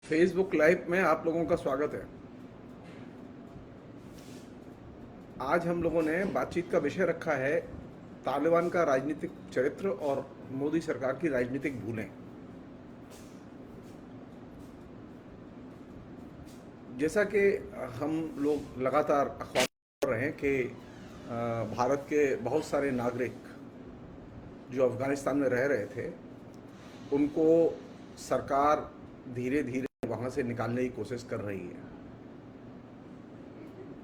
Facebook live में आप लोगों का स्वागत है। आज हम लोगों ने बातचीत का विषय रखा है तालिबान का राजनीतिक चरित्र और मोदी सरकार की राजनीतिक भूलें। जैसा कि हम लोग लगातार अखबार पढ़ रहे हैं कि भारत के बहुत सारे नागरिक जो अफगानिस्तान में रह रहे थे उनको सरकार धीरे धीरे वहाँ से निकालने की कोशिश कर रही है।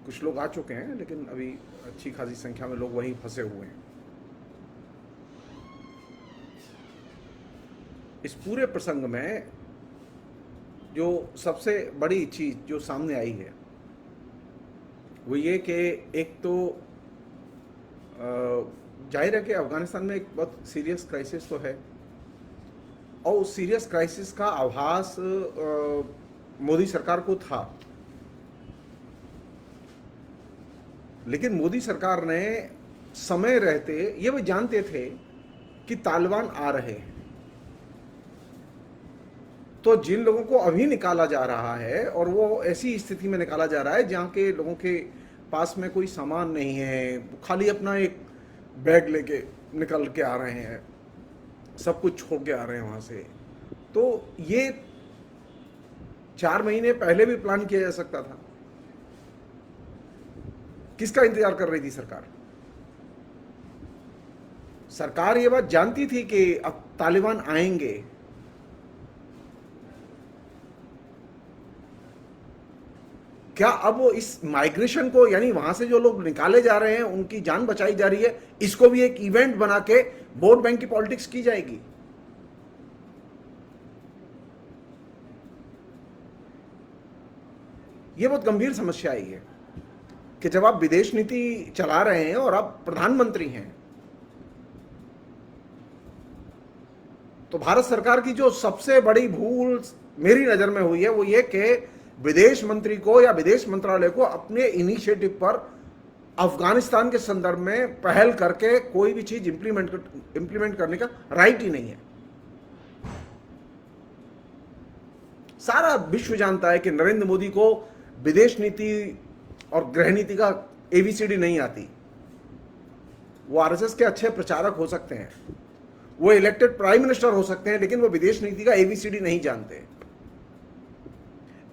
कुछ लोग आ चुके हैं लेकिन अभी अच्छी खासी संख्या में लोग वहीं फंसे हुए हैं। इस पूरे प्रसंग में जो सबसे बड़ी चीज जो सामने आई है वो ये कि एक तो जाहिर है कि अफगानिस्तान में एक बहुत सीरियस क्राइसिस तो है और उस सीरियस क्राइसिस का आभास मोदी सरकार को था, लेकिन मोदी सरकार ने समय रहते ये वो जानते थे कि तालिबान आ रहे हैं, तो जिन लोगों को अभी निकाला जा रहा है और वो ऐसी स्थिति में निकाला जा रहा है जहाँ के लोगों के पास में कोई सामान नहीं है, खाली अपना एक बैग लेके निकल के आ रहे हैं, सब कुछ छोड़ के आ रहे हैं वहाँ से, तो ये 4 महीने पहले भी प्लान किया जा सकता था। किसका इंतजार कर रही थी सरकार? सरकार ये बात जानती थी कि अब तालिबान आएंगे, क्या अब इस माइग्रेशन को यानी वहां से जो लोग निकाले जा रहे हैं उनकी जान बचाई जा रही है, इसको भी एक इवेंट बना के वोट बैंक की पॉलिटिक्स की जाएगी? यह बहुत गंभीर समस्या आई है कि जब आप विदेश नीति चला रहे हैं और आप प्रधानमंत्री हैं, तो भारत सरकार की जो सबसे बड़ी भूल मेरी नजर में हुई है वो ये कि विदेश मंत्री को या विदेश मंत्रालय को अपने इनिशिएटिव पर अफगानिस्तान के संदर्भ में पहल करके कोई भी चीज इंप्लीमेंट करने का राइट ही नहीं है। सारा विश्व जानता है कि नरेंद्र मोदी को विदेश नीति और गृह नीति का एबीसीडी नहीं आती। वो आरएसएस के अच्छे प्रचारक हो सकते हैं, वो इलेक्टेड प्राइम मिनिस्टर हो सकते हैं, लेकिन वो विदेश नीति का एबीसीडी नहीं जानते।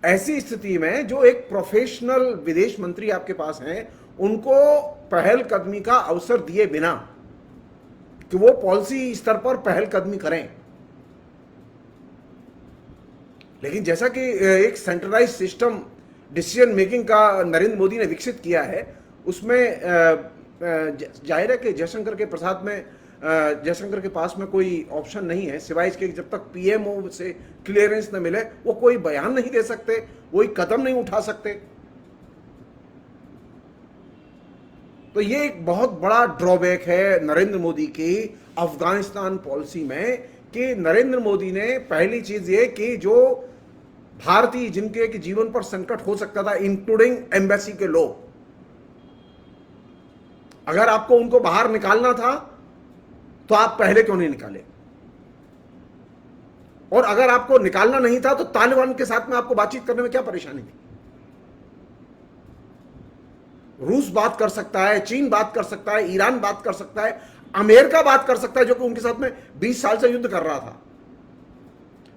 ऐसी स्थिति में जो एक प्रोफेशनल विदेश मंत्री आपके पास हैं, उनको पहल कदमी का अवसर दिए बिना कि वो पॉलिसी स्तर पर पहल कदमी करें, लेकिन जैसा कि एक सेंट्रलाइज सिस्टम डिसीजन मेकिंग का नरेंद्र मोदी ने विकसित किया है, उसमें जाहिर है कि जयशंकर के पास में कोई ऑप्शन नहीं है सिवाय इसके जब तक पीएमओ से क्लियरेंस न मिले वो कोई बयान नहीं दे सकते, कोई कदम नहीं उठा सकते। तो ये एक बहुत बड़ा ड्रॉबैक है नरेंद्र मोदी की अफगानिस्तान पॉलिसी में कि नरेंद्र मोदी ने पहली चीज ये कि जो भारतीय जिनके के जीवन पर संकट हो सकता था, इंक्लूडिंग एम्बेसी के लोग, अगर आपको उनको बाहर निकालना था तो आप पहले क्यों नहीं निकाले? और अगर आपको निकालना नहीं था तो तालिबान के साथ में आपको बातचीत करने में क्या परेशानी थी? रूस बात कर सकता है, चीन बात कर सकता है, ईरान बात कर सकता है, अमेरिका बात कर सकता है जो कि उनके साथ में 20 साल से युद्ध कर रहा था।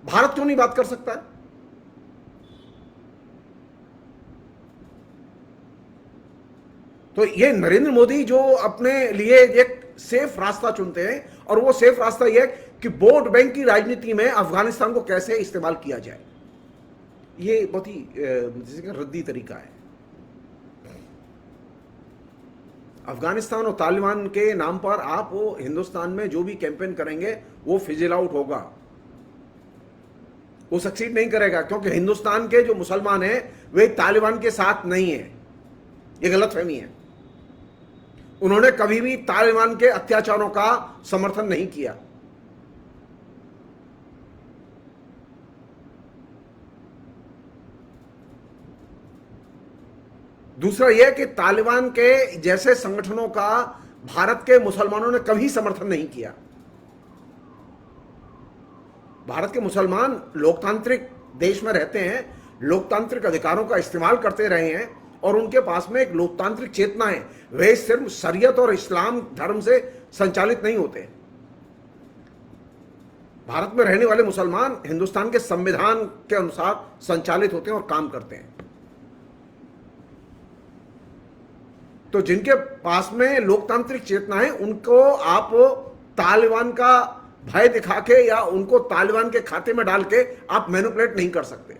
भारत क्यों नहीं बात कर सकता है? तो ये नरेंद्र मोदी जो अपने लिए एक सेफ रास्ता चुनते हैं और वो सेफ रास्ता यह है कि वोट बैंक की राजनीति में अफगानिस्तान को कैसे इस्तेमाल किया जाए। ये बहुत ही रद्दी तरीका है। अफगानिस्तान और तालिबान के नाम पर आप वो हिंदुस्तान में जो भी कैंपेन करेंगे वो फिजिल आउट होगा, वो सक्सीड नहीं करेगा, क्योंकि हिंदुस्तान के जो मुसलमान हैं वे तालिबान के साथ नहीं है। ये गलतफहमी है। उन्होंने कभी भी तालिबान के अत्याचारों का समर्थन नहीं किया। दूसरा यह कि तालिबान के जैसे संगठनों का भारत के मुसलमानों ने कभी समर्थन नहीं किया। भारत के मुसलमान लोकतांत्रिक देश में रहते हैं, लोकतांत्रिक अधिकारों का इस्तेमाल करते रहे हैं और उनके पास में एक लोकतांत्रिक चेतना है, वे सिर्फ शरीयत और इस्लाम धर्म से संचालित नहीं होते। भारत में रहने वाले मुसलमान हिंदुस्तान के संविधान के अनुसार संचालित होते हैं और काम करते हैं। तो जिनके पास में लोकतांत्रिक चेतना है, उनको आप तालिबान का भय दिखा के या उनको तालिबान के खाते में डाल के आप मैनिपुलेट नहीं कर सकते।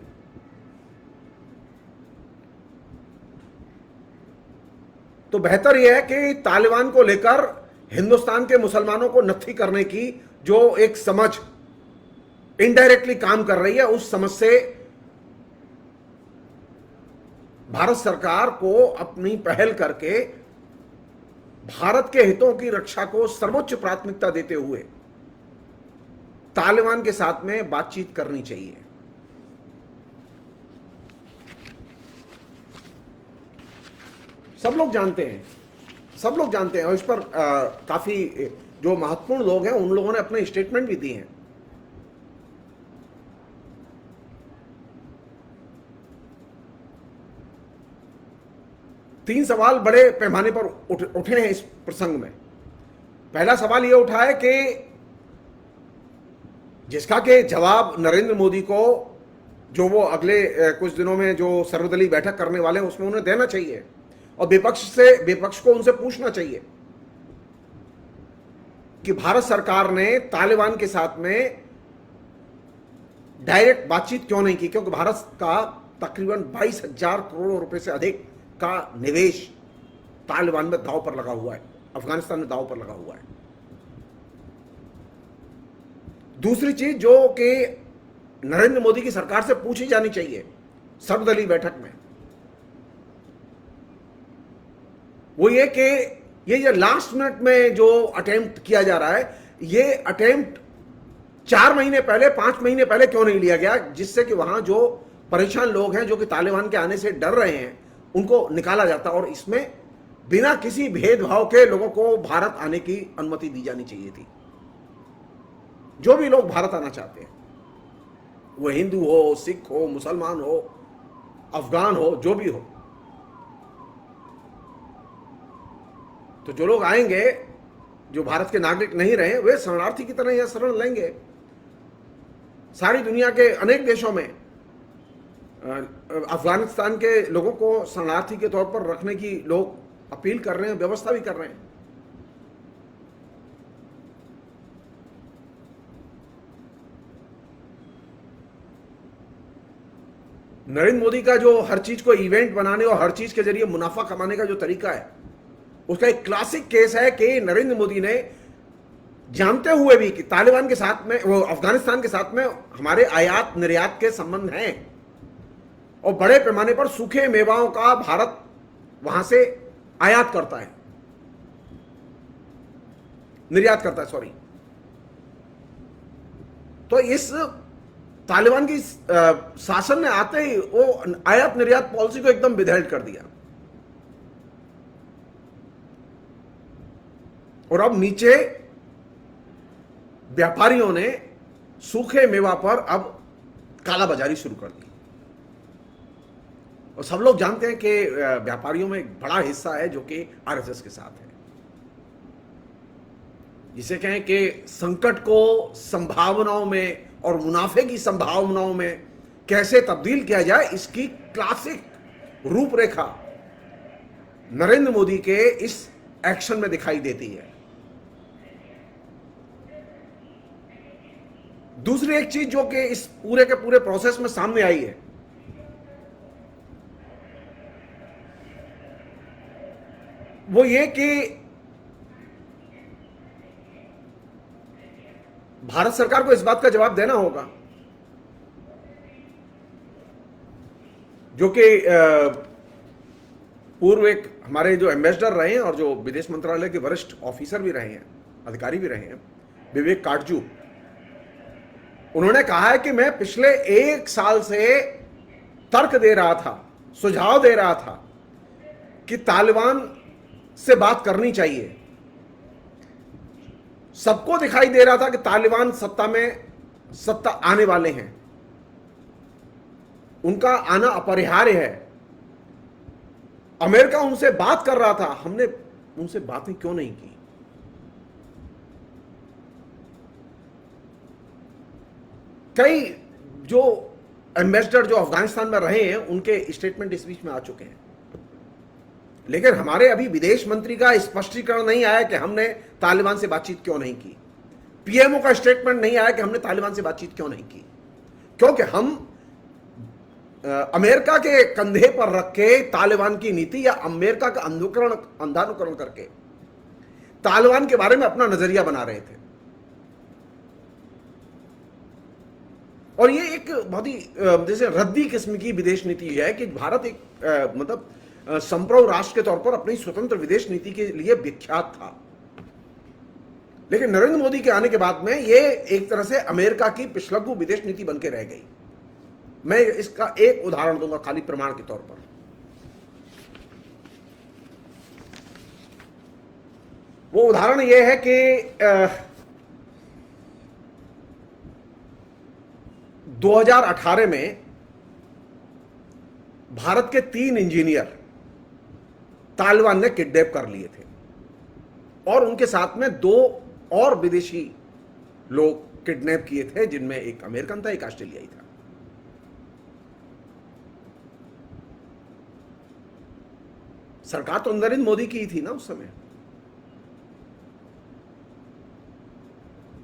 तो बेहतर यह है कि तालिबान को लेकर हिंदुस्तान के मुसलमानों को नत्थी करने की जो एक समझ इनडायरेक्टली काम कर रही है, उस समझ से भारत सरकार को अपनी पहल करके भारत के हितों की रक्षा को सर्वोच्च प्राथमिकता देते हुए तालिबान के साथ में बातचीत करनी चाहिए। सब लोग जानते हैं और इस पर काफी जो महत्वपूर्ण लोग हैं उन लोगों ने अपने स्टेटमेंट भी दिए हैं। तीन सवाल बड़े पैमाने पर उठे हैं इस प्रसंग में। पहला सवाल यह उठा है कि जिसका के जवाब नरेंद्र मोदी को जो वो अगले कुछ दिनों में जो सर्वदलीय बैठक करने वाले हैं उसमें उन्हें देना चाहिए और विपक्ष को उनसे पूछना चाहिए कि भारत सरकार ने तालिबान के साथ में डायरेक्ट बातचीत क्यों नहीं की, क्योंकि भारत का तकरीबन 22,000 करोड़ रुपए से अधिक का निवेश तालिबान में दांव पर लगा हुआ है, अफगानिस्तान में दांव पर लगा हुआ है। दूसरी चीज जो कि नरेंद्र मोदी की सरकार से पूछी जानी चाहिए सर्वदलीय बैठक में, वो ये कि ये लास्ट मिनट में जो अटेम्प्ट किया जा रहा है, ये अटेम्प्ट 4 महीने पहले 5 महीने पहले क्यों नहीं लिया गया, जिससे कि वहां जो परेशान लोग हैं जो कि तालिबान के आने से डर रहे हैं उनको निकाला जाता और इसमें बिना किसी भेदभाव के लोगों को भारत आने की अनुमति दी जानी चाहिए थी। जो भी लोग भारत आना चाहते हैं, वो हिंदू हो, सिख हो, मुसलमान हो, अफगान हो, जो भी हो, तो जो लोग आएंगे जो भारत के नागरिक नहीं रहे, वे शरणार्थी की तरह यह शरण लेंगे। सारी दुनिया के अनेक देशों में अफगानिस्तान के लोगों को शरणार्थी के तौर पर रखने की लोग अपील कर रहे हैं, व्यवस्था भी कर रहे हैं। नरेंद्र मोदी का जो हर चीज को इवेंट बनाने और हर चीज के जरिए मुनाफा कमाने का जो तरीका है, उसका एक क्लासिक केस है कि नरेंद्र मोदी ने जानते हुए भी कि तालिबान के साथ में, वो अफगानिस्तान के साथ में हमारे आयात निर्यात के संबंध हैं और बड़े पैमाने पर सूखे मेवाओं का भारत वहां से आयात करता है, निर्यात करता है, सॉरी। तो इस तालिबान की शासन ने आते ही वो आयात निर्यात पॉलिसी को एकदम विधेयक कर दिया और अब नीचे व्यापारियों ने सूखे मेवा पर अब कालाबाजारी शुरू कर दी। और सब लोग जानते हैं कि व्यापारियों में एक बड़ा हिस्सा है जो कि आरएसएस के साथ है, जिसे कहें कि संकट को संभावनाओं में और मुनाफे की संभावनाओं में कैसे तब्दील किया जाए, इसकी क्लासिक रूपरेखा नरेंद्र मोदी के इस एक्शन में दिखाई देती है। दूसरी एक चीज जो कि इस पूरे के पूरे प्रोसेस में सामने आई है, वो ये कि भारत सरकार को इस बात का जवाब देना होगा जो कि पूर्व एक हमारे जो एम्बेसडर रहे हैं और जो विदेश मंत्रालय के वरिष्ठ ऑफिसर भी रहे हैं, अधिकारी भी रहे हैं, विवेक काटजू, उन्होंने कहा है कि मैं पिछले 1 साल से तर्क दे रहा था, सुझाव दे रहा था कि तालिबान से बात करनी चाहिए। सबको दिखाई दे रहा था कि तालिबान सत्ता आने वाले हैं, उनका आना अपरिहार्य है। अमेरिका उनसे बात कर रहा था, हमने उनसे बातें क्यों नहीं की? कई जो एम्बेसडर जो अफगानिस्तान में रहे हैं उनके स्टेटमेंट इस बीच में आ चुके हैं, लेकिन हमारे अभी विदेश मंत्री का स्पष्टीकरण नहीं आया कि हमने तालिबान से बातचीत क्यों नहीं की। पीएमओ का स्टेटमेंट नहीं आया कि हमने तालिबान से बातचीत क्यों नहीं की, क्योंकि हम अमेरिका के कंधे पर रख के तालिबान की नीति या अमेरिका का अंधानुकरण करके तालिबान के बारे में अपना नजरिया बना रहे थे। और ये एक बहुत ही जैसे रद्दी किस्म की विदेश नीति है कि भारत एक मतलब संप्रभु राष्ट्र के तौर पर अपनी स्वतंत्र विदेश नीति के लिए विख्यात था, लेकिन नरेंद्र मोदी के आने के बाद में ये एक तरह से अमेरिका की पिछलग्गू विदेश नीति बनके रह गई। मैं इसका एक उदाहरण दूंगा खाली प्रमाण के तौर पर। वो उदाहरण ये है कि 2018 में भारत के 3 इंजीनियर तालिबान ने किडनैप कर लिए थे और उनके साथ में 2 और विदेशी लोग किडनैप किए थे, जिनमें एक अमेरिकन था, एक ऑस्ट्रेलियाई था। सरकार तो नरेंद्र मोदी की ही थी ना उस समय।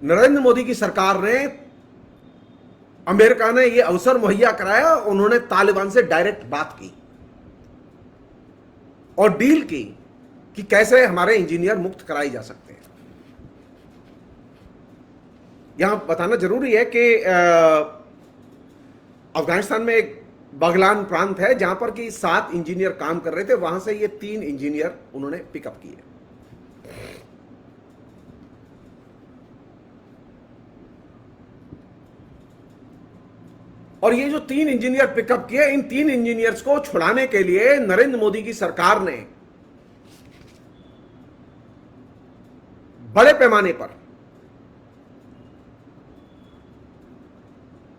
नरेंद्र मोदी की सरकार ने, अमेरिका ने यह अवसर मुहैया कराया, उन्होंने तालिबान से डायरेक्ट बात की और डील की कि कैसे हमारे इंजीनियर मुक्त कराए जा सकते हैं। यहां बताना जरूरी है कि अफगानिस्तान में एक बगलान प्रांत है जहां पर कि 7 इंजीनियर काम कर रहे थे, वहां से ये 3 इंजीनियर उन्होंने पिकअप किए। और ये जो 3 इंजीनियर पिकअप किए, इन 3 इंजीनियर्स को छुड़ाने के लिए नरेंद्र मोदी की सरकार ने बड़े पैमाने पर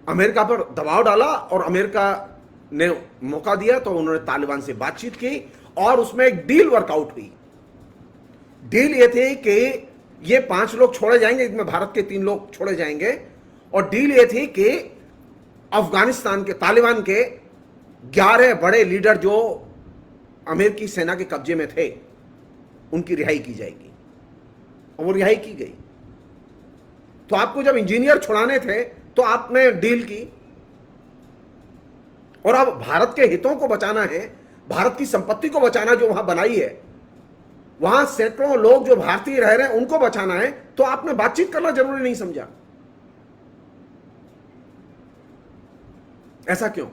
अमेरिका पर दबाव डाला और अमेरिका ने मौका दिया तो उन्होंने तालिबान से बातचीत की और उसमें एक डील वर्कआउट हुई। डील ये थी कि ये 5 लोग छोड़े जाएंगे, इसमें भारत के 3 लोग छोड़े जाएंगे, और डील ये थी कि अफगानिस्तान के तालिबान के 11 बड़े लीडर जो अमेरिकी सेना के कब्जे में थे उनकी रिहाई की जाएगी, और वो रिहाई की गई। तो आपको जब इंजीनियर छुड़ाने थे तो आपने डील की, और अब भारत के हितों को बचाना है, भारत की संपत्ति को बचाना जो वहां बनाई है, वहां सैकड़ों लोग जो भारतीय रह रहे हैं उनको बचाना है, तो आपने बातचीत करना जरूरी नहीं समझा। ऐसा क्यों?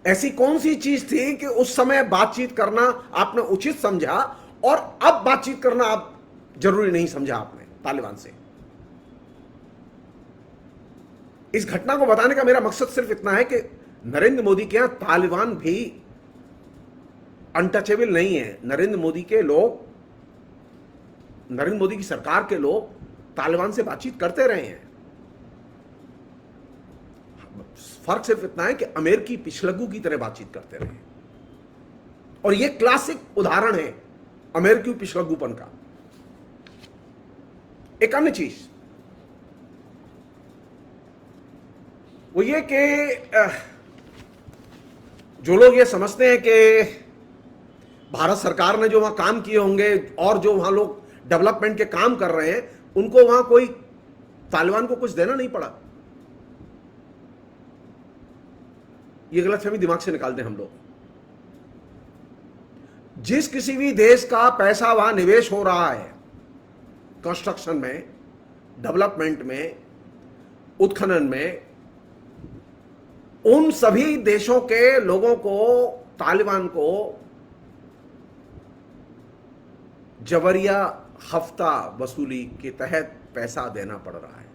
ऐसी कौन सी चीज थी कि उस समय बातचीत करना आपने उचित समझा और अब बातचीत करना आप जरूरी नहीं समझा आपने तालिबान से? इस घटना को बताने का मेरा मकसद सिर्फ इतना है कि नरेंद्र मोदी के यहां तालिबान भी अनटचेबल नहीं है। नरेंद्र मोदी के लोग, नरेंद्र मोदी की सरकार के लोग तालिबान से बातचीत करते रहे हैं। फर्क सिर्फ इतना है कि अमेरिकी पिछलग्गू की तरह बातचीत करते रहे, और यह क्लासिक उदाहरण है अमेरिकी पिछलग्गूपन का। एक अन्य चीज वो ये कि जो लोग ये समझते हैं कि भारत सरकार ने जो वहां काम किए होंगे और जो वहां लोग डेवलपमेंट के काम कर रहे हैं उनको वहां कोई तालिबान को कुछ देना नहीं पड़ा, ये गलतफहमी दिमाग से निकाल दें हम लोग। जिस किसी भी देश का पैसा वहां निवेश हो रहा है, कंस्ट्रक्शन में, डेवलपमेंट में, उत्खनन में, उन सभी देशों के लोगों को तालिबान को जबरिया हफ्ता वसूली के तहत पैसा देना पड़ रहा है।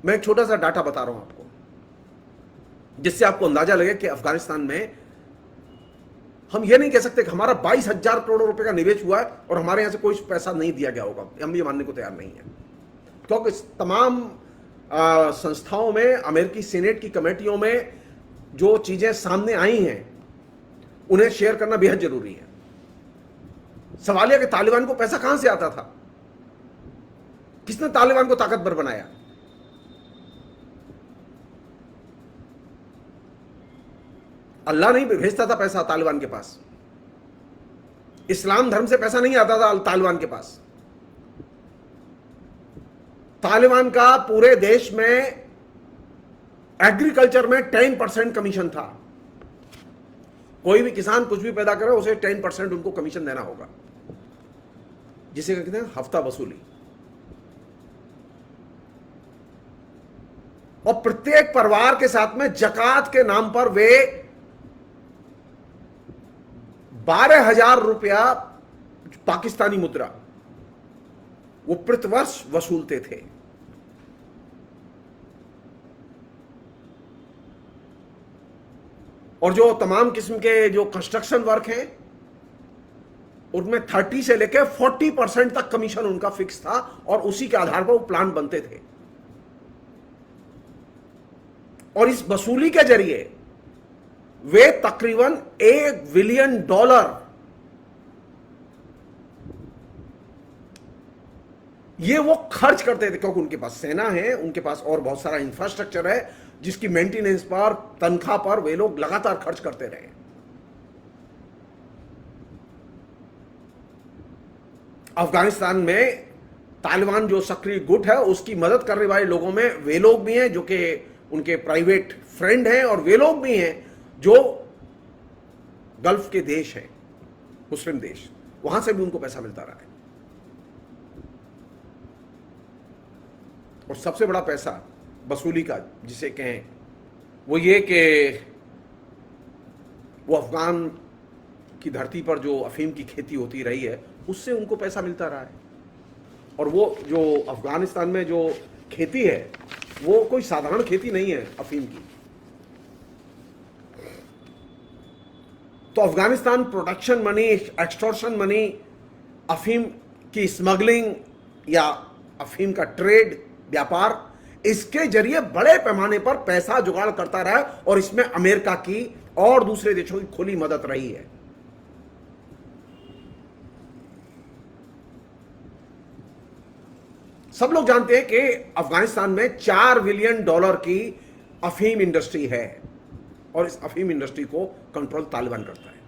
मैं एक छोटा सा डाटा बता रहा हूं आपको, जिससे आपको अंदाजा लगे कि अफगानिस्तान में हम ये नहीं कह सकते कि हमारा 22,000 करोड़ रुपए का निवेश हुआ है और हमारे यहां से कोई पैसा नहीं दिया गया होगा। हम ये मानने को तैयार नहीं है। क्योंकि तमाम संस्थाओं में, अमेरिकी सीनेट की कमेटियों में जो चीजें सामने आई हैं उन्हें शेयर करना बेहद जरूरी है। सवाल यह कि तालिबान को पैसा कहां से आता था? किसने तालिबान को ताकतवर बनाया? अल्लाह नहीं भेजता था पैसा तालिबान के पास। इस्लाम धर्म से पैसा नहीं आता था तालिबान के पास। तालिबान का पूरे देश में एग्रीकल्चर में 10% कमीशन था। कोई भी किसान कुछ भी पैदा करे उसे 10% उनको कमीशन देना होगा, जिसे कहते हैं हफ्ता वसूली। और प्रत्येक परिवार के साथ में जकात के नाम पर वे 12,000 रुपया पाकिस्तानी मुद्रा वो प्रतिवर्ष वसूलते थे। और जो तमाम किस्म के जो कंस्ट्रक्शन वर्क हैं उनमें 30 से लेकर 40% तक कमीशन उनका फिक्स था, और उसी के आधार पर वो प्लान बनते थे। और इस वसूली के जरिए वे तकरीबन $1 बिलियन ये वो खर्च करते थे, क्योंकि उनके पास सेना है, उनके पास और बहुत सारा इंफ्रास्ट्रक्चर है जिसकी मेंटेनेंस पर, तनख्वाह पर वे लोग लगातार खर्च करते रहे। अफगानिस्तान में तालिबान जो सक्रिय गुट है उसकी मदद करने वाले लोगों में वे लोग भी हैं जो कि उनके प्राइवेट फ्रेंड हैं, और वे लोग भी हैं जो गल्फ के देश हैं, मुस्लिम देश, वहां से भी उनको पैसा मिलता रहा है। और सबसे बड़ा पैसा वसूली का जिसे कहें वो ये कि वो अफगान की धरती पर जो अफीम की खेती होती रही है उससे उनको पैसा मिलता रहा है। और वो जो अफगानिस्तान में जो खेती है वो कोई साधारण खेती नहीं है अफीम की। तो Afghanistan production money, extortion money, अफीम की स्मगलिंग या अफीम का ट्रेड, व्यापार, इसके जरिए बड़े पैमाने पर पैसा जुगाड़ करता रहा, और इसमें अमेरिका की और दूसरे देशों की खुली मदद रही है। सब लोग जानते हैं कि अफगानिस्तान में $4 बिलियन की अफीम इंडस्ट्री है, और इस अफीम इंडस्ट्री को कंट्रोल तालिबान करता है।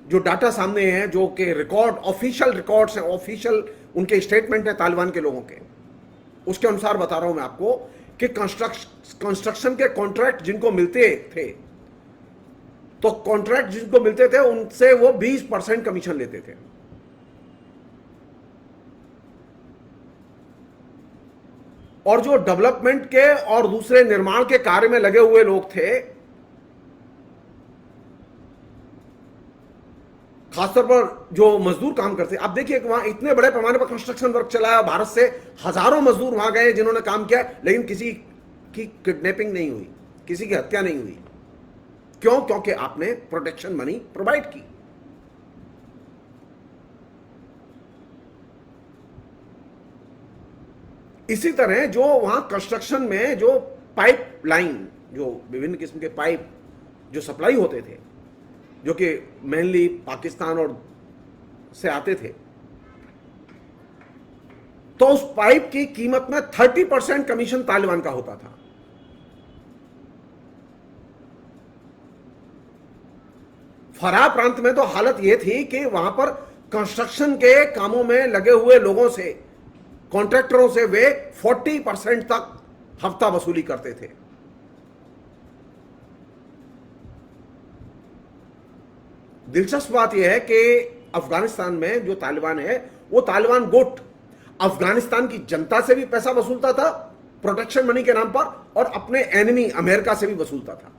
जो डाटा सामने है, जो कि रिकॉर्ड, ऑफिशियल रिकॉर्ड्स हैं, ऑफिशियल उनके स्टेटमेंट है तालिबान के लोगों के, उसके अनुसार बता रहा हूं मैं आपको कि कंस्ट्रक्शन के कॉन्ट्रैक्ट जिनको मिलते थे, तो कॉन्ट्रैक्ट जिनको मिलते थे उनसे वो 20% कमीशन लेते थे। और जो डेवलपमेंट के और दूसरे निर्माण के कार्य में लगे हुए लोग थे, खासतौर पर जो मजदूर काम करते, आप देखिए कि वहां इतने बड़े पैमाने पर कंस्ट्रक्शन वर्क चला, भारत से हजारों मजदूर वहां गए जिन्होंने काम किया, लेकिन किसी की किडनैपिंग नहीं हुई, किसी की हत्या नहीं हुई। क्यों? क्योंकि आपने प्रोटेक्शन मनी प्रोवाइड की। इसी तरह जो वहां कंस्ट्रक्शन में जो पाइप लाइन, जो विभिन्न किस्म के पाइप जो सप्लाई होते थे, जो कि मेनली पाकिस्तान और से आते थे, तो उस पाइप की कीमत में 30% कमीशन तालिबान का होता था। फराह प्रांत में तो हालत यह थी कि वहां पर कंस्ट्रक्शन के कामों में लगे हुए लोगों से, कॉन्ट्रैक्टरों से वे 40% तक हफ्ता वसूली करते थे। दिलचस्प बात यह है कि अफगानिस्तान में जो तालिबान है, वो तालिबान गुट अफगानिस्तान की जनता से भी पैसा वसूलता था प्रोटेक्शन मनी के नाम पर, और अपने एनिमी अमेरिका से भी वसूलता था।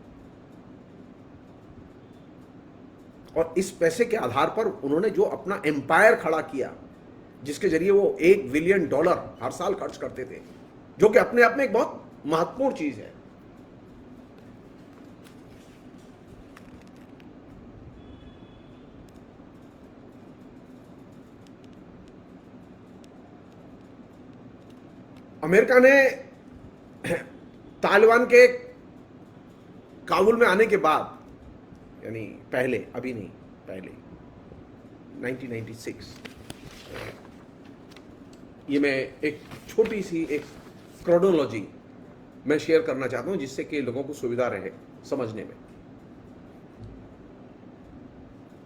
और इस पैसे के आधार पर उन्होंने जो अपना एम्पायर खड़ा किया, जिसके जरिए वो $1 बिलियन हर साल खर्च करते थे, जो कि अपने आप में एक बहुत महत्वपूर्ण चीज है। अमेरिका ने तालिबान के काबुल में आने के बाद, यानी पहले, अभी नहीं, पहले 1996, ये मैं एक छोटी सी एक क्रोनोलॉजी मैं शेयर करना चाहता हूं जिससे कि लोगों को सुविधा रहे समझने में,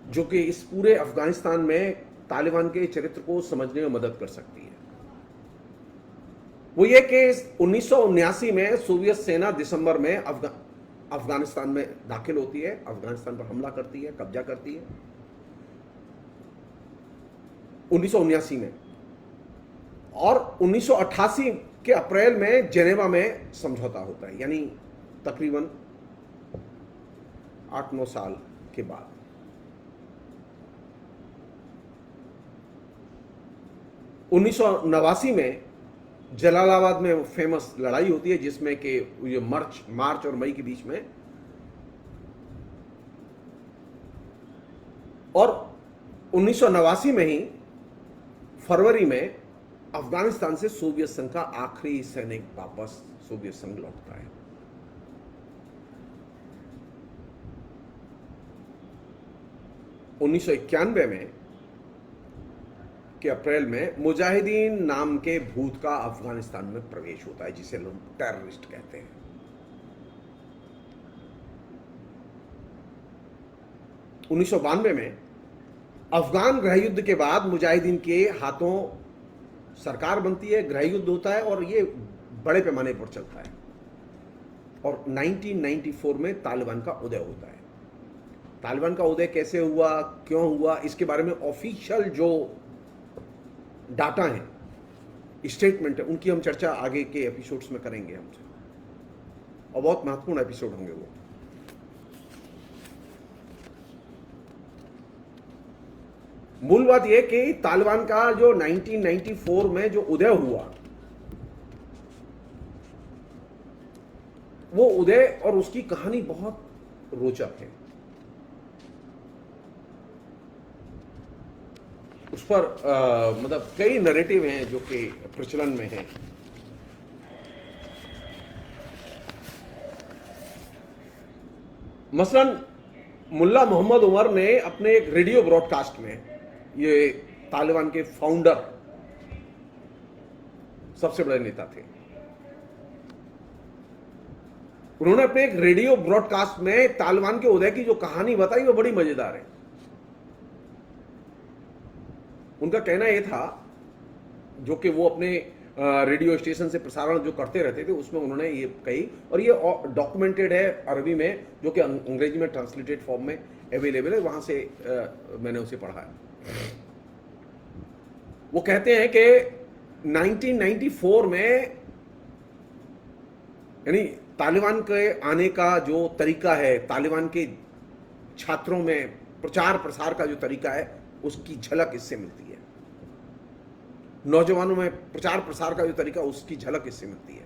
जो कि इस पूरे अफगानिस्तान में तालिबान के चरित्र को समझने में मदद कर सकती है। वो ये कि 1979 में सोवियत सेना दिसंबर में अफगानिस्तान में दाखिल होती है, अफगानिस्तान पर हमला करती है, कब्जा करती है 1979 में, और 1988 के अप्रैल में जेनेवा में समझौता होता है, यानी तकरीबन 8-9 साल के बाद। 1989 में जलालाबाद में फेमस लड़ाई होती है जिसमें कि ये मार्च और मई के बीच में, और 1989 में ही फरवरी में अफगानिस्तान से सोवियत संघ का आखिरी सैनिक वापस सोवियत संघ लौटता है। उन्नीस में के अप्रैल में मुजाहिदीन नाम के भूत का अफगानिस्तान में प्रवेश होता है, जिसे लोग टेररिस्ट कहते हैं। उन्नीस में अफगान गृह युद्ध के बाद मुजाहिदीन के हाथों सरकार बनती है, गृह युद्ध होता है और ये बड़े पैमाने पर चलता है, और 1994 में तालिबान का उदय होता है। तालिबान का उदय कैसे हुआ, क्यों हुआ, इसके बारे में ऑफिशियल जो डाटा है, स्टेटमेंट है, उनकी हम चर्चा आगे के एपिसोड्स में करेंगे हमसे, और बहुत महत्वपूर्ण एपिसोड होंगे वो। मूल बात यह कि तालिबान का जो 1994 में जो उदय हुआ, वो उदय और उसकी कहानी बहुत रोचक है। उस पर मतलब कई नैरेटिव हैं जो कि प्रचलन में हैं। मसलन मुल्ला मोहम्मद उमर ने अपने एक रेडियो ब्रॉडकास्ट में, ये तालिबान के फाउंडर सबसे बड़े नेता थे, उन्होंने अपने एक रेडियो ब्रॉडकास्ट में तालिबान के उदय की जो कहानी बताई वो बड़ी मजेदार है। उनका कहना यह था, जो कि वो अपने रेडियो स्टेशन से प्रसारण जो करते रहते थे उसमें उन्होंने ये कही, और ये डॉक्यूमेंटेड है अरबी में, जो कि अंग्रेजी में ट्रांसलेटेड फॉर्म में अवेलेबल है, वहां से मैंने उसे पढ़ा है। वो कहते हैं कि 1994 में, यानी तालिबान के आने का जो तरीका है, तालिबान के छात्रों में प्रचार प्रसार का जो तरीका है, उसकी झलक इससे मिलती है। नौजवानों में प्रचार प्रसार का जो तरीका, उसकी झलक इससे मिलती है।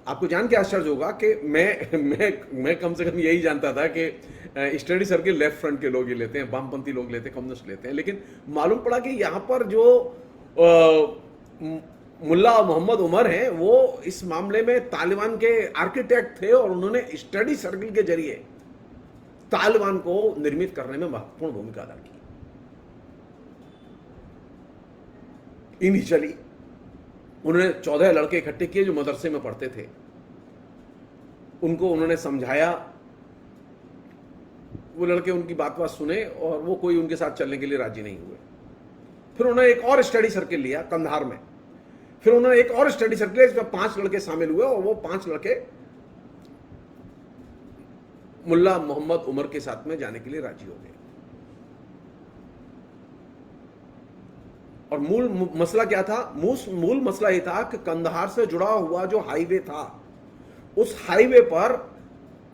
आपको जान के आश्चर्य होगा कि मैं कम से कम यही जानता था कि स्टडी सर्किल लेफ्ट फ्रंट के लोग ही लेते हैं, वामपंथी लोग लेते हैं, कम्युनिस्ट लेते हैं, लेकिन मालूम पड़ा कि यहां पर जो मुल्ला मोहम्मद उमर हैं, वो इस मामले में तालिबान के आर्किटेक्ट थे, और उन्होंने स्टडी सर्किल के जरिए तालिबान को निर्मित करने में महत्वपूर्ण भूमिका अदा की। इनिशियली उन्होंने 14 लड़के इकट्ठे किए जो मदरसे में पढ़ते थे, उनको उन्होंने समझाया, वो लड़के उनकी बात सुने और वो कोई उनके साथ चलने के लिए राजी नहीं हुए। फिर उन्होंने एक और स्टडी सर्किल लिया कंधार में, फिर उन्होंने एक और स्टडी सर्किल, इसमें 5 लड़के शामिल हुए, और वो 5 लड़के मुल्ला मोहम्मद उमर के साथ में जाने के लिए राजी हो गए। और मूल मसला क्या था? मूल मसला यह था कि कंधार से जुड़ा हुआ जो हाईवे था, उस हाईवे पर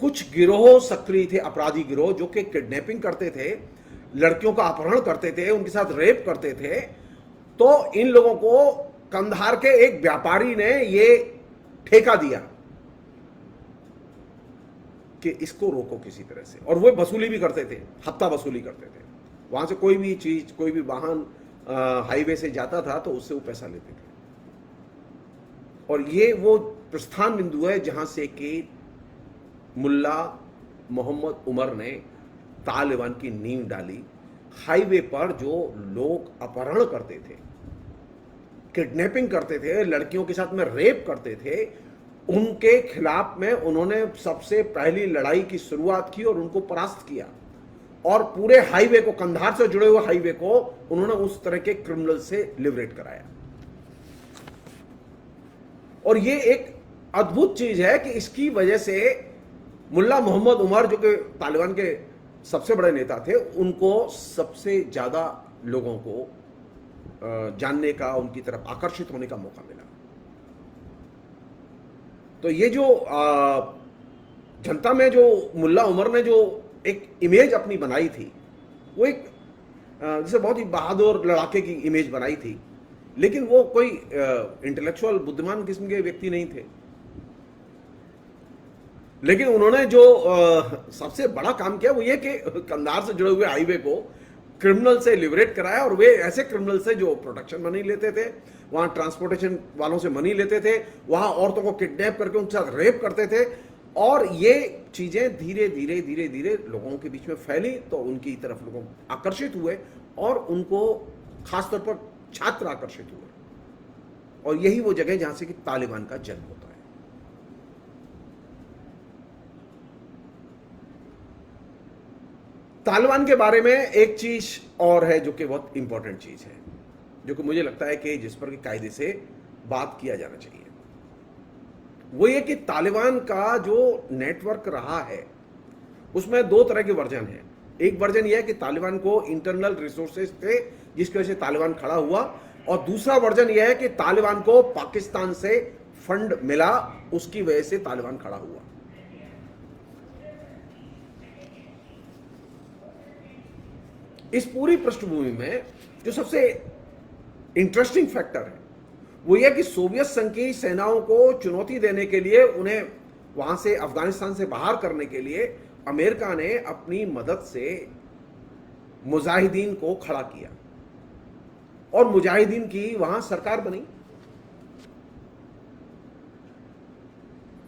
कुछ गिरोह सक्रिय थे, अपराधी गिरोह, जो कि किडनैपिंग करते थे, लड़कियों का अपहरण करते थे, उनके साथ रेप करते थे। तो इन लोगों को कंधार के एक व्यापारी ने ये ठेका दिया कि इसको रोको किसी तरह से, और वो वसूली भी करते थे, हफ्ता वसूली करते थे। वहां से कोई भी चीज, कोई भी वाहन हाईवे से जाता था तो उससे वो पैसा लेते थे। और ये वो प्रस्थान बिंदु है जहां से कि मुल्ला मोहम्मद उमर ने तालिबान की नींव डाली। हाईवे पर जो लोग अपहरण करते थे, किडनैपिंग करते थे, लड़कियों के साथ में रेप करते थे, उनके खिलाफ में उन्होंने सबसे पहली लड़ाई की शुरुआत की और उनको परास्त किया। और पूरे हाईवे को, कंधार से जुड़े हुए हाईवे को उन्होंने उस तरह के क्रिमिनल से लिबरेट कराया। और ये एक अद्भुत चीज है कि इसकी वजह से मुल्ला मोहम्मद उमर, जो कि तालिबान के सबसे बड़े नेता थे, उनको सबसे ज्यादा लोगों को जानने का, उनकी तरफ आकर्षित होने का मौका मिला। तो ये जो जनता में जो मुल्ला उमर ने जो एक इमेज अपनी बनाई थी, वो एक जैसे बहुत ही बहादुर लड़ाके की इमेज बनाई थी, लेकिन वो कोई इंटेलेक्चुअल बुद्धिमान किस्म के व्यक्ति नहीं थे। लेकिन उन्होंने जो सबसे बड़ा काम किया वो ये कि कंधार से जुड़े हुए हाईवे को क्रिमिनल से लिबरेट कराया। और वे ऐसे क्रिमिनल से जो प्रोटेक्शन मनी लेते थे, वहां ट्रांसपोर्टेशन वालों से मनी लेते थे, वहां औरतों को किडनैप करके उनके साथ रेप करते थे। और ये चीजें धीरे धीरे धीरे धीरे लोगों के बीच में फैली, तो उनकी तरफ लोग आकर्षित हुए और उनको खासतौर पर छात्र आकर्षित हुए। और यही वो जगह जहां से कि तालिबान का जन्म होता है। तालिबान के बारे में एक चीज और है जो कि बहुत इंपॉर्टेंट चीज है, जो कि मुझे लगता है कि जिस पर कि कायदे से बात किया जाना चाहिए। वो ये कि तालिबान का जो नेटवर्क रहा है उसमें दो तरह के वर्जन हैं। एक वर्जन यह है कि तालिबान को इंटरनल रिसोर्सेज थे जिसकी वजह से तालिबान खड़ा हुआ, और दूसरा वर्जन यह है कि तालिबान को पाकिस्तान से फंड मिला, उसकी वजह से तालिबान खड़ा हुआ। इस पूरी पृष्ठभूमि में जो सबसे इंटरेस्टिंग फैक्टर है वो यह कि सोवियत संघ की सेनाओं को चुनौती देने के लिए, उन्हें वहां से अफगानिस्तान से बाहर करने के लिए अमेरिका ने अपनी मदद से मुजाहिदीन को खड़ा किया और मुजाहिदीन की वहां सरकार बनी।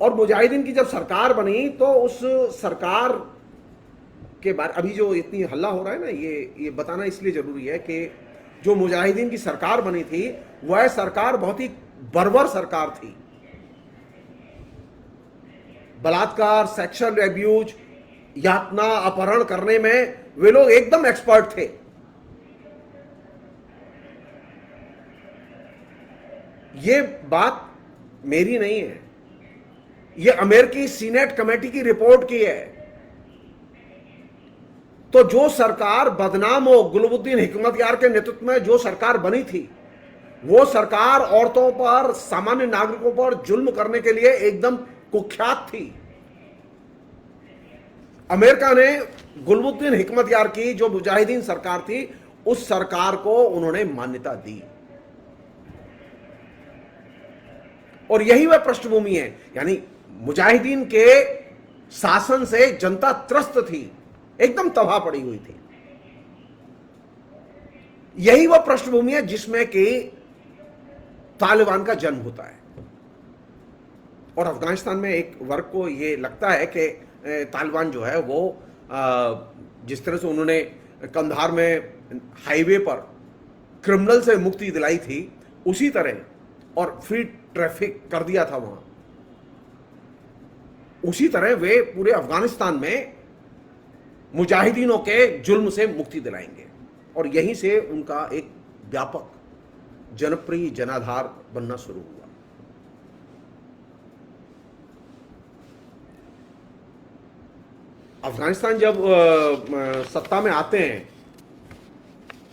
और मुजाहिदीन की जब सरकार बनी तो उस सरकार के बारे, अभी जो इतनी हल्ला हो रहा है ना, ये बताना इसलिए जरूरी है कि जो मुजाहिदीन की सरकार बनी थी वह सरकार बहुत ही बर्बर सरकार थी। बलात्कार, सेक्सुअल एब्यूज, यातना, अपहरण करने में वे लोग एकदम एक्सपर्ट थे। ये बात मेरी नहीं है, ये अमेरिकी सीनेट कमेटी की रिपोर्ट की है। तो जो सरकार बदनाम हो, गुलबुद्दीन हिकमत यार के नेतृत्व में जो सरकार बनी थी, वो सरकार औरतों पर, सामान्य नागरिकों पर जुल्म करने के लिए एकदम कुख्यात थी। अमेरिका ने गुलबुद्दीन हिकमत यार की जो मुजाहिदीन सरकार थी, उस सरकार को उन्होंने मान्यता दी। और यही वह पृष्ठभूमि है, यानी मुजाहिदीन के शासन से जनता त्रस्त थी, एकदम तबाह पड़ी हुई थी। यही वह पृष्ठभूमि है जिसमें कि तालिबान का जन्म होता है। और अफगानिस्तान में एक वर्ग को यह लगता है कि तालिबान जो है वो जिस तरह से उन्होंने कंधार में हाईवे पर क्रिमिनल से मुक्ति दिलाई थी, उसी तरह, और फ्री ट्रैफिक कर दिया था वहां, उसी तरह वे पूरे अफगानिस्तान में मुजाहिदीनों के जुल्म से मुक्ति दिलाएंगे। और यहीं से उनका एक व्यापक जनप्रिय जनाधार बनना शुरू हुआ। अफगानिस्तान जब सत्ता में आते हैं,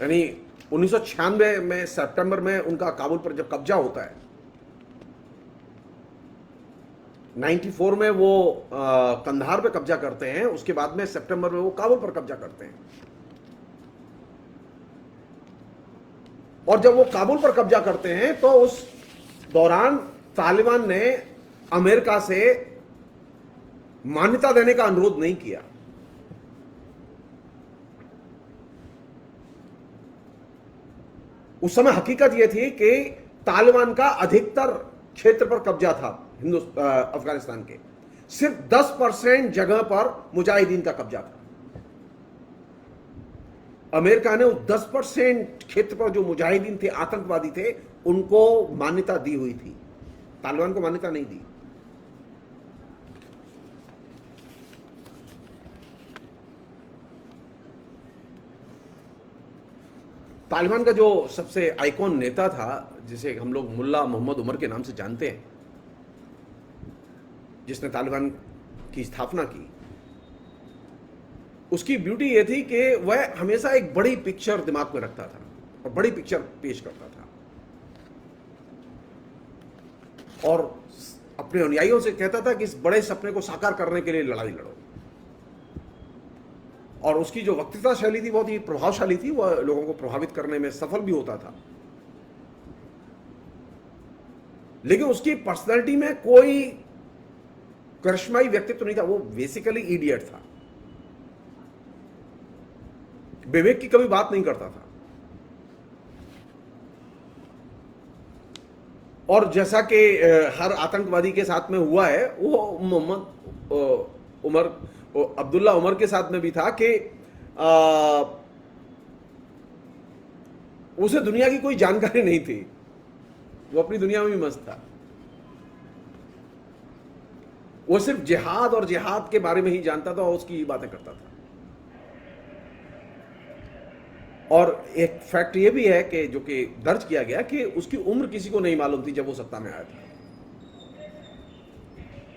यानी 1996 में सितंबर में उनका काबुल पर जब कब्जा होता है, 94 में वो कंधार पे कब्जा करते हैं, उसके बाद में सितंबर में वो काबुल पर कब्जा करते हैं। और जब वो काबुल पर कब्जा करते हैं तो उस दौरान तालिबान ने अमेरिका से मान्यता देने का अनुरोध नहीं किया। उस समय हकीकत यह थी कि तालिबान का अधिकतर क्षेत्र पर कब्जा था अफगानिस्तान के, सिर्फ 10% जगह पर मुजाहिदीन का कब्जा था। अमेरिका ने उस 10% क्षेत्र पर जो मुजाहिदीन थे, आतंकवादी थे, उनको मान्यता दी हुई थी, तालिबान को मान्यता नहीं दी। तालिबान का जो सबसे आइकॉन नेता था, जिसे हम लोग मुल्ला मोहम्मद उमर के नाम से जानते हैं, जिसने तालिबान की स्थापना की, उसकी ब्यूटी यह थी कि वह हमेशा एक बड़ी पिक्चर दिमाग में रखता था और बड़ी पिक्चर पेश करता था, और अपने अनुयायियों से कहता था कि इस बड़े सपने को साकार करने के लिए लड़ाई लड़ो। और उसकी जो वक्तृता शैली थी बहुत ही प्रभावशाली थी, वह लोगों को प्रभावित करने में सफल भी होता था। लेकिन उसकी पर्सनालिटी में कोई करिश्माई व्यक्तित्व नहीं था, वो बेसिकली इडियट था, विवेक की कभी बात नहीं करता था। और जैसा कि हर आतंकवादी के साथ में हुआ है, वो मोहम्मद उमर, अब्दुल्ला उमर के साथ में भी था कि उसे दुनिया की कोई जानकारी नहीं थी, वो अपनी दुनिया में भी मस्त था। वो सिर्फ जिहाद और जिहाद के बारे में ही जानता था और उसकी बातें करता था। और एक फैक्ट ये भी है कि जो कि दर्ज किया गया कि उसकी उम्र किसी को नहीं मालूम थी जब वो सत्ता में आया था।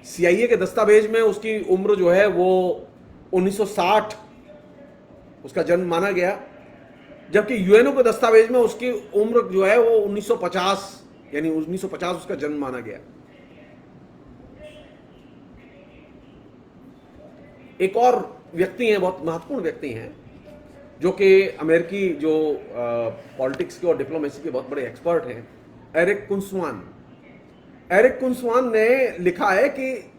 CIA के दस्तावेज में उसकी उम्र जो है वो 1960 उसका जन्म माना गया, जबकि UNO के दस्तावेज में उसकी उम्र जो है वो 1950 यानी 1950 उसका जन्म माना गया। एक और व्यक्ति हैं, बहुत महत्वपूर्ण व्यक्ति हैं, जो कि अमेरिकी जो पॉलिटिक्स के और डिप्लोमेसी के बहुत बड़े एक्सपर्ट हैं, एरिक कुंसवान। एरिक कुंसवान ने लिखा है कि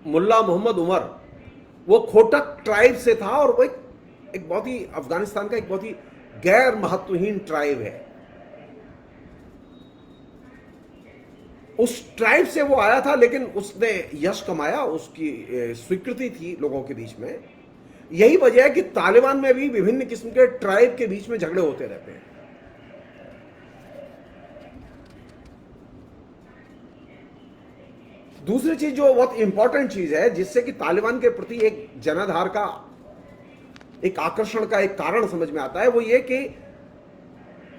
मुल्ला मोहम्मद उमर वो खोटक ट्राइब से था, और वो एक बहुत ही अफगानिस्तान का एक बहुत ही गैर महत्वहीन ट्राइब है। उस ट्राइब से वो आया था, लेकिन उसने यश कमाया, उसकी स्वीकृति थी लोगों के बीच में। यही वजह है कि तालिबान में भी विभिन्न किस्म के ट्राइब के बीच में झगड़े होते रहते हैं। दूसरी चीज जो बहुत इंपॉर्टेंट चीज है, जिससे कि तालिबान के प्रति एक जनाधार का, एक आकर्षण का एक कारण समझ में आता है, वो ये कि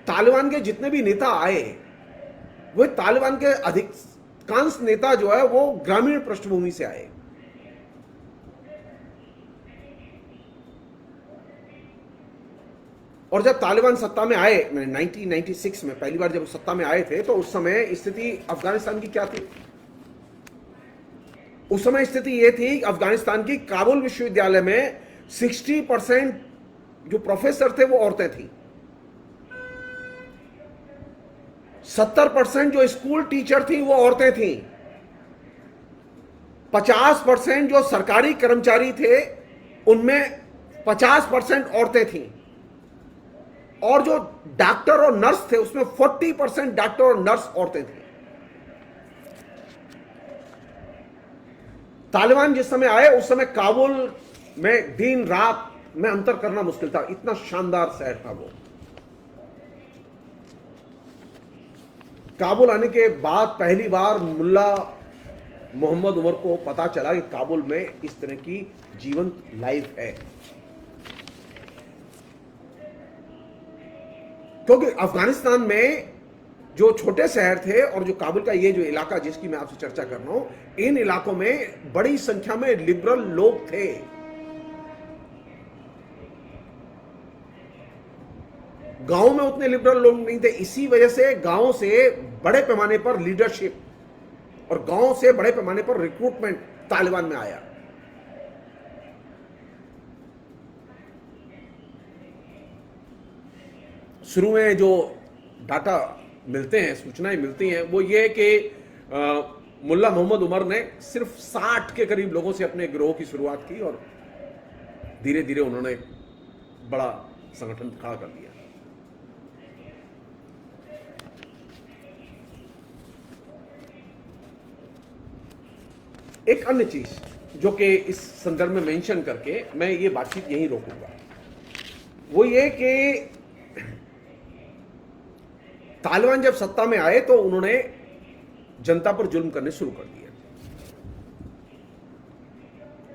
तालिबान के जितने भी नेता आए, वो तालिबान के अधिकांश नेता जो है वो ग्रामीण पृष्ठभूमि से आए। और जब तालिबान सत्ता में आए 1996 में पहली बार जब सत्ता में आए थे, तो उस समय स्थिति अफगानिस्तान की क्या थी? उस समय स्थिति यह थी, अफगानिस्तान की काबुल विश्वविद्यालय में 60% जो प्रोफेसर थे वो औरतें थी, 70% जो स्कूल टीचर थी वो औरतें थी, 50% जो सरकारी कर्मचारी थे उनमें 50% औरतें थीं, और जो डॉक्टर और नर्स थे उसमें 40% डॉक्टर और नर्स औरतें थी। तालिबान जिस समय आए उस समय काबुल में दिन रात में अंतर करना मुश्किल था, इतना शानदार शहर था वो। काबुल आने के बाद पहली बार मुल्ला मोहम्मद उमर को पता चला कि काबुल में इस तरह की जीवंत लाइफ है, क्योंकि अफगानिस्तान में जो छोटे शहर थे और जो काबुल का ये जो इलाका जिसकी मैं आपसे चर्चा कर रहा हूं, इन इलाकों में बड़ी संख्या में लिबरल लोग थे। गांव में उतने लिबरल लोग नहीं थे, इसी वजह से गांव से बड़े पैमाने पर लीडरशिप और गांव से बड़े पैमाने पर रिक्रूटमेंट तालिबान में आया। शुरू में जो डाटा मिलते हैं, सूचनाएं मिलती हैं, वो ये कि मुल्ला मोहम्मद उमर ने सिर्फ 60 के करीब लोगों से अपने गिरोह की शुरुआत की और धीरे धीरे उन्होंने एक बड़ा संगठन खड़ा कर दिया। एक अन्य चीज जो कि इस संदर्भ में मेंशन करके मैं ये बातचीत यहीं रोकूंगा, वो ये कि तालिबान जब सत्ता में आए तो उन्होंने जनता पर जुल्म करने शुरू कर दिए,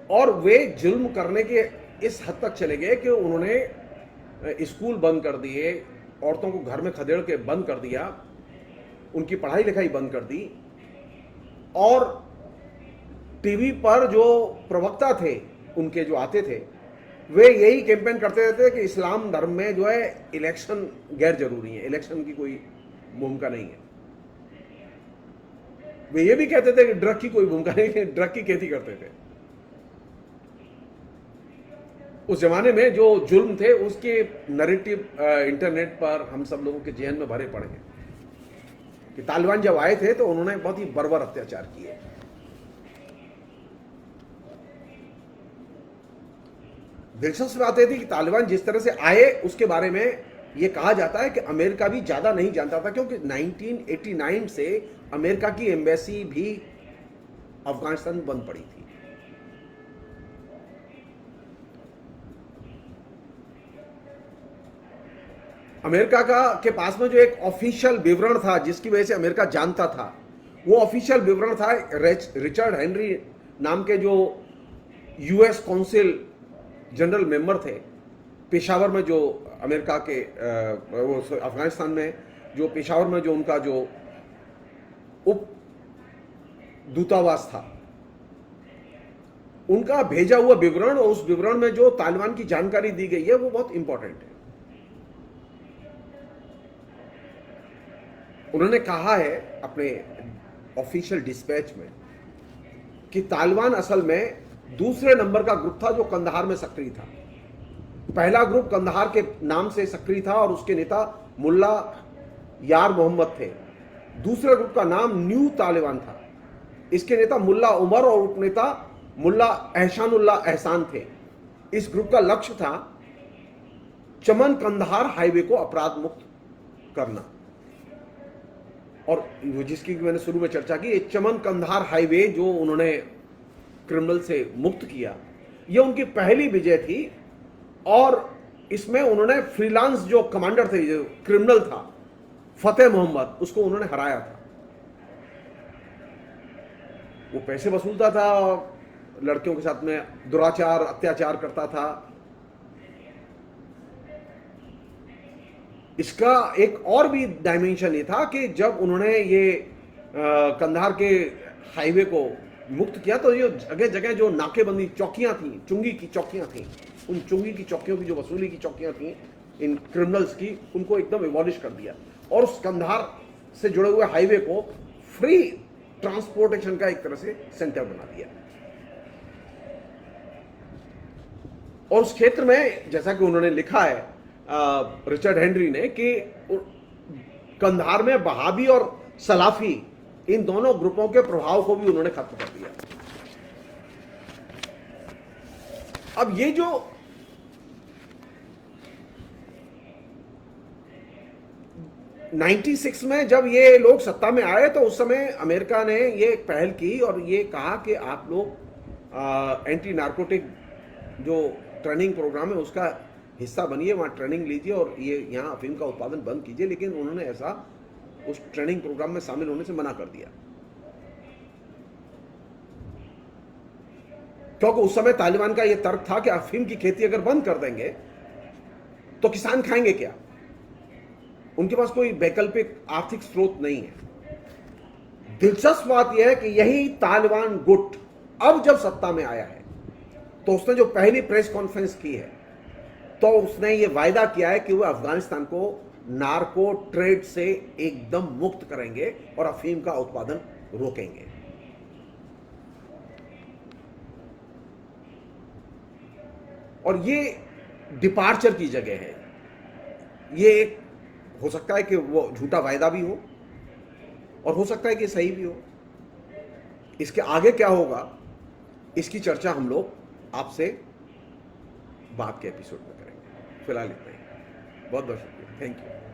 और वे जुल्म करने के इस हद तक चले गए कि उन्होंने स्कूल बंद कर दिए, औरतों को घर में खदेड़ के बंद कर दिया, उनकी पढ़ाई लिखाई बंद कर दी, और टीवी पर जो प्रवक्ता थे उनके जो आते थे वे यही कैंपेन करते रहते कि इस्लाम धर्म में जो है इलेक्शन गैर जरूरी है, इलेक्शन की कोई भूमिका नहीं है। वे ये भी कहते थे कि ड्रग की कोई भूमिका नहीं है, ड्रग की खेती करते थे। उस जमाने में जो जुल्म थे उसके नैरेटिव इंटरनेट पर हम सब लोगों के जेहन में भरे पड़े हैं कि तालिबान जब आए थे तो उन्होंने बहुत ही बर्बर अत्याचार किए। दिलचस्प बात यह थी कि तालिबान जिस तरह से आए उसके बारे में यह कहा जाता है कि अमेरिका भी ज्यादा नहीं जानता था, क्योंकि 1989 से अमेरिका की एम्बेसी भी अफगानिस्तान में बंद पड़ी थी। अमेरिका के पास में जो एक ऑफिशियल विवरण था जिसकी वजह से अमेरिका जानता था, वो ऑफिशियल विवरण था रिचर्ड हेनरी नाम के जो यूएस काउंसिल जनरल मेंबर थे पेशावर में, जो अमेरिका के वो अफगानिस्तान में जो पेशावर में जो उनका जो उप दूतावास था, उनका भेजा हुआ विवरण, और उस विवरण में जो तालिबान की जानकारी दी गई है वो बहुत इंपॉर्टेंट है। उन्होंने कहा है अपने ऑफिशियल डिस्पैच में कि तालिबान असल में दूसरे नंबर का ग्रुप था जो कंधार में सक्रिय था। पहला ग्रुप कंधार के नाम से सक्रिय था और उसके नेता मुल्ला यार मोहम्मद थे। दूसरे ग्रुप का नाम न्यू तालिबान था, इसके नेता मुल्ला उमर और उपनेता मुल्ला एहसानुल्लाह एहसान थे। इस ग्रुप का लक्ष्य था चमन कंधार हाईवे को अपराध मुक्त करना, और जिसकी मैंने शुरू में चर्चा की, चमन कंधार हाईवे जो उन्होंने क्रिमिनल से मुक्त किया, यह उनकी पहली विजय थी। और इसमें उन्होंने फ्रीलांस जो कमांडर थे, जो क्रिमिनल था फतेह मोहम्मद, उसको उन्होंने हराया था। वो पैसे वसूलता था, लड़कियों के साथ में दुराचार अत्याचार करता था। इसका एक और भी डायमेंशन ये था कि जब उन्होंने ये कंधार के हाईवे को मुक्त किया तो ये जगह जगह जो नाकेबंदी चौकियां थी, चुंगी की चौकियां थी, उन चुंगी की चौकियों की जो वसूली की चौकियां थी इन क्रिमिनल्स की, उनको एकदम एबॉलिश कर दिया और उस कंधार से जुड़े हुए हाईवे को फ्री ट्रांसपोर्टेशन का एक तरह से सेंटर बना दिया। और उस क्षेत्र में जैसा कि उन्होंने लिखा है रिचर्ड हेनरी ने कि कंधार में बहाबी और सलाफी, इन दोनों ग्रुपों के प्रभाव को भी उन्होंने खत्म कर दिया। अब ये जो (96) में जब ये लोग सत्ता में आए तो उस समय अमेरिका ने ये एक पहल की और ये कहा कि आप लोग एंटी नार्कोटिक जो ट्रेनिंग प्रोग्राम है उसका हिस्सा बनिए, वहां ट्रेनिंग लीजिए और ये यहां अफीम का उत्पादन बंद कीजिए। लेकिन उन्होंने ऐसा उस ट्रेनिंग प्रोग्राम में शामिल होने से मना कर दिया, क्योंकि उस समय तालिबान का यह तर्क था कि अफीम की खेती अगर बंद कर देंगे तो किसान खाएंगे क्या, उनके पास कोई वैकल्पिक आर्थिक स्रोत नहीं है। दिलचस्प बात यह है कि यही तालिबान गुट अब जब सत्ता में आया है तो उसने जो पहली प्रेस कॉन्फ्रेंस की है तो उसने ये वायदा किया है कि वह अफगानिस्तान को नार्को ट्रेड से एकदम मुक्त करेंगे और अफीम का उत्पादन रोकेंगे। और ये डिपार्चर की जगह है। ये एक हो सकता है कि वो झूठा वायदा भी हो और हो सकता है कि सही भी हो। इसके आगे क्या होगा इसकी चर्चा हम लोग आपसे बाद के एपिसोड में करेंगे। फिलहाल इतना ही। बहुत बहुत शुक्रिया। Thank you.